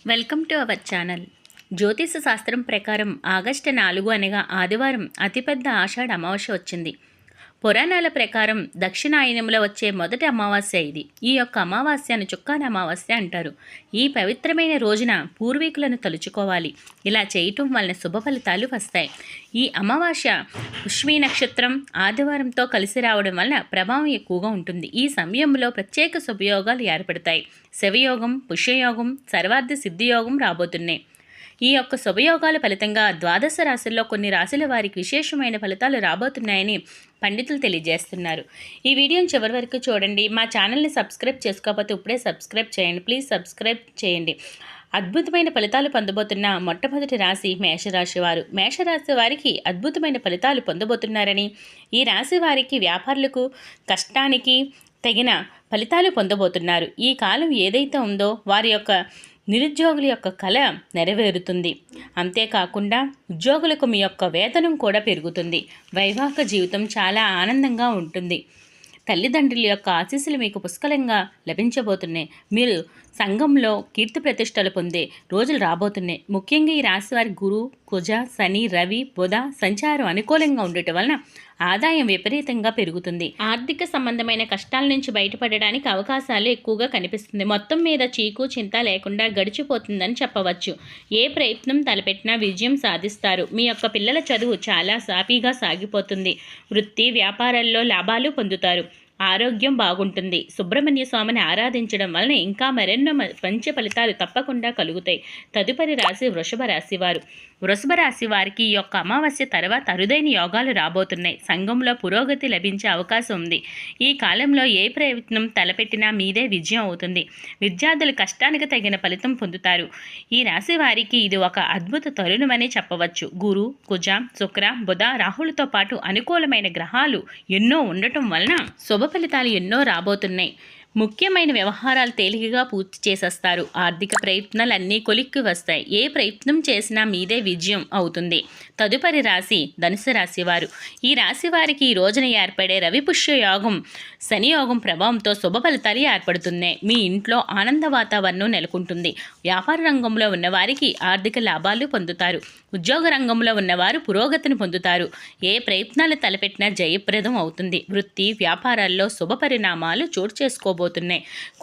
Welcome to our channel. జ్యోతిష శాస్త్రం ప్రకారం August 4 అనగా ఆదివారం అతిపెద్ద ఆషాఢ అమావాస్య వచ్చింది. పురాణాల ప్రకారం దక్షిణాయనంలో వచ్చే మొదటి అమావాస్య ఇది. ఈ యొక్క అమావాస్యను చుక్కాని అమావాస్య అంటారు. ఈ పవిత్రమైన రోజున పూర్వీకులను తలుచుకోవాలి. ఇలా చేయటం వలన శుభ ఫలితాలు వస్తాయి. ఈ అమావాస్య పుష్మి నక్షత్రం ఆదివారంతో కలిసి రావడం వలన ప్రభావం ఎక్కువగా ఉంటుంది. ఈ సమయంలో ప్రత్యేక శుభయోగాలు ఏర్పడతాయి. శివయోగం, పుష్యయోగం, సర్వార్థ సిద్ధియోగం రాబోతున్నాయి. ఈ యొక్క శుభయోగాల ఫలితంగా ద్వాదశ రాశుల్లో కొన్ని రాశుల వారికి విశేషమైన ఫలితాలు రాబోతున్నాయని పండితులు తెలియజేస్తున్నారు. ఈ వీడియోని చివరి వరకు చూడండి. మా ఛానల్ని సబ్స్క్రైబ్ చేసుకోకపోతే ఇప్పుడే సబ్స్క్రైబ్ చేయండి. ప్లీజ్ సబ్స్క్రైబ్ చేయండి. అద్భుతమైన ఫలితాలు పొందబోతున్న మొట్టమొదటి రాశి మేషరాశి వారు. మేషరాశి వారికి అద్భుతమైన ఫలితాలు పొందబోతున్నారని, ఈ రాశి వారికి వ్యాపారులకు కష్టానికి తగిన ఫలితాలు పొందబోతున్నారు. ఈ కాలం ఏదైతే ఉందో వారి యొక్క నిరుద్యోగుల యొక్క కళ నెరవేరుతుంది. అంతేకాకుండా ఉద్యోగులకు మీ యొక్క వేతనం కూడా పెరుగుతుంది. వైవాహిక జీవితం చాలా ఆనందంగా ఉంటుంది. తల్లిదండ్రుల యొక్క ఆశీస్సులు మీకు పుష్కలంగా లభించబోతున్నాయి. మీరు సంఘంలో కీర్తి ప్రతిష్టలు పొందే రోజులు రాబోతున్నాయి. ముఖ్యంగా ఈ రాశి వారి గురు, కుజ, శని, రవి, బుధ సంచారం అనుకూలంగా ఉండటం వలన ఆదాయం విపరీతంగా పెరుగుతుంది. ఆర్థిక సంబంధమైన కష్టాల నుంచి బయటపడడానికి అవకాశాలు ఎక్కువగా కనిపిస్తుంది. మొత్తం మీద చీకు చింత లేకుండా గడిచిపోతుందని చెప్పవచ్చు. ఏ ప్రయత్నం తలపెట్టినా విజయం సాధిస్తారు. మీ యొక్క పిల్లల చదువు చాలా సాఫీగా సాగిపోతుంది. వృత్తి వ్యాపారాల్లో లాభాలు పొందుతారు. ఆరోగ్యం బాగుంటుంది. సుబ్రహ్మణ్య స్వామిని ఆరాధించడం వలన ఇంకా మరెన్నో మంచి ఫలితాలు తప్పకుండా కలుగుతాయి. తదుపరి రాశి వృషభ రాశి వారు. వృషభ రాశి వారికి ఈ యొక్క అమావాస్య తర్వాత అరుదైన యోగాలు రాబోతున్నాయి. సంఘంలో పురోగతి లభించే అవకాశం ఉంది. ఈ కాలంలో ఏ ప్రయత్నం తలపెట్టినా మీదే విజయం అవుతుంది. విద్యార్థులు కష్టానికి తగిన ఫలితం పొందుతారు. ఈ రాశి వారికి ఇది ఒక అద్భుత తరుణమని చెప్పవచ్చు. గురు, కుజ, శుక్ర, బుధ, రాహులతో పాటు అనుకూలమైన గ్రహాలు ఎన్నో ఉండటం వలన శుభ ఫలితాలు ఎన్నో రాబోతున్నాయి. ముఖ్యమైన వ్యవహారాలు తేలికగా పూర్తి చేసేస్తారు. ఆర్థిక ప్రయత్నాలు అన్నీ కొలిక్కి వస్తాయి. ఏ ప్రయత్నం చేసినా మీదే విజయం అవుతుంది. తదుపరి రాశి ధనుసు రాశి వారు. ఈ రాశి వారికి ఈ రోజున ఏర్పడే రవి పుష్య యోగం, శని యోగం ప్రభావంతో శుభ ఫలితాలు ఏర్పడుతున్నాయి. మీ ఇంట్లో ఆనంద వాతావరణం నెలకొంటుంది. వ్యాపార రంగంలో ఉన్నవారికి ఆర్థిక లాభాలు పొందుతారు. ఉద్యోగ రంగంలో ఉన్నవారు పురోగతిని పొందుతారు. ఏ ప్రయత్నాలు తలపెట్టినా జయప్రదం అవుతుంది. వృత్తి వ్యాపారాల్లో శుభ పరిణామాలు చోటు చేసుకోబోతున్నాయి.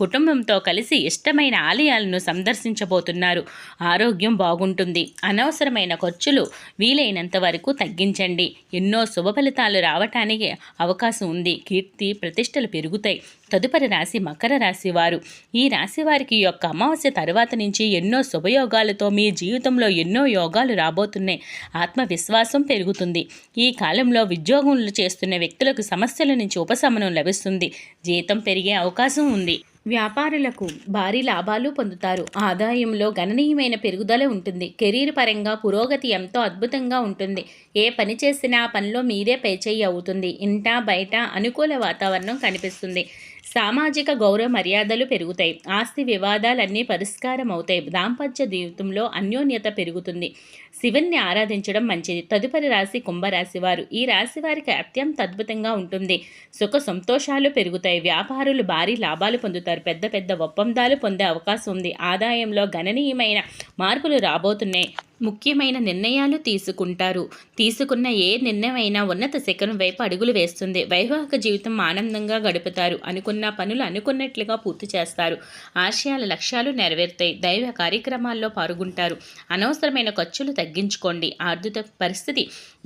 కుటుంబంతో కలిసి ఇష్టమైన ఆలయాలను సందర్శించబోతున్నారు. ఆరోగ్యం బాగుంటుంది. అనవసరమైన ఖర్చులు వీలైనంత వరకు తగ్గించండి. ఎన్నో శుభ ఫలితాలు రావటానికి అవకాశం ఉంది. కీర్తి ప్రతిష్టలు పెరుగుతాయి. తదుపరి రాశి మకర రాశి వారు. ఈ రాశి వారికి ఈ యొక్క అమావాస్య తర్వాత నుంచి ఎన్నో శుభయోగాలతో మీ జీవితంలో ఎన్నో యోగాలు రాబోతున్నాయి. ఆత్మవిశ్వాసం పెరుగుతుంది. ఈ కాలంలో ఉద్యోగంలో చేస్తున్న వ్యక్తులకు సమస్యల నుంచి ఉపశమనం లభిస్తుంది. జీతం పెరిగే అవకాశం ఉంది. వ్యాపారులకు భారీ లాభాలు పొందుతారు. ఆదాయంలో గణనీయమైన పెరుగుదల ఉంటుంది. కెరీర్ పరంగా పురోగతి ఎంతో అద్భుతంగా ఉంటుంది. ఏ పని చేసినా ఆ పనిలో మీదే పైచేయి అవుతుంది. ఇంట బయట అనుకూల వాతావరణం కనిపిస్తుంది. సామాజిక గౌరవ మర్యాదలు పెరుగుతాయి. ఆస్తి వివాదాలన్నీ పరిష్కారం అవుతాయి. దాంపత్య జీవితంలో అన్యోన్యత పెరుగుతుంది. శివుణ్ణి ఆరాధించడం మంచిది. తదుపరి రాశి కుంభరాశి వారు. ఈ రాశి వారికి అత్యంత అద్భుతంగా ఉంటుంది. సుఖ సంతోషాలు పెరుగుతాయి. వ్యాపారులు భారీ లాభాలు పొందుతారు. పెద్ద పెద్ద ఒప్పందాలు పొందే అవకాశం ఉంది. ఆదాయంలో గణనీయమైన మార్పులు రాబోతున్నాయి. ముఖ్యమైన నిర్ణయాలు తీసుకున్న ఏ నిర్ణయమైనా ఉన్నత శిఖరం వైపు అడుగులు వేస్తుంది. వైవాహిక జీవితం ఆనందంగా గడుపుతారు. అనుకున్న పనులు అనుకున్నట్లుగా పూర్తి చేస్తారు. ఆశయాల లక్ష్యాలు నెరవేరుతాయి. దైవ కార్యక్రమాల్లో పాల్గొంటారు. అనవసరమైన ఖర్చులు తగ్గించుకోండి. ఆర్థిక పరిస్థితి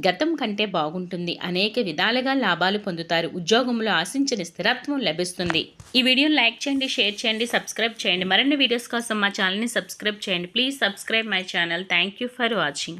గతం కంటే బాగుంటుంది. అనేక విధాలుగా లాభాలు పొందుతారు. ఉద్యోగంలో ఆశించిన స్థిరత్వం లభిస్తుంది. ఈ వీడియోని లైక్ చేయండి, షేర్ చేయండి, సబ్స్క్రైబ్ చేయండి. మరిన్ని వీడియోస్ కోసం మా ఛానల్ని సబ్స్క్రైబ్ చేయండి. Please subscribe my channel. Thank you for watching.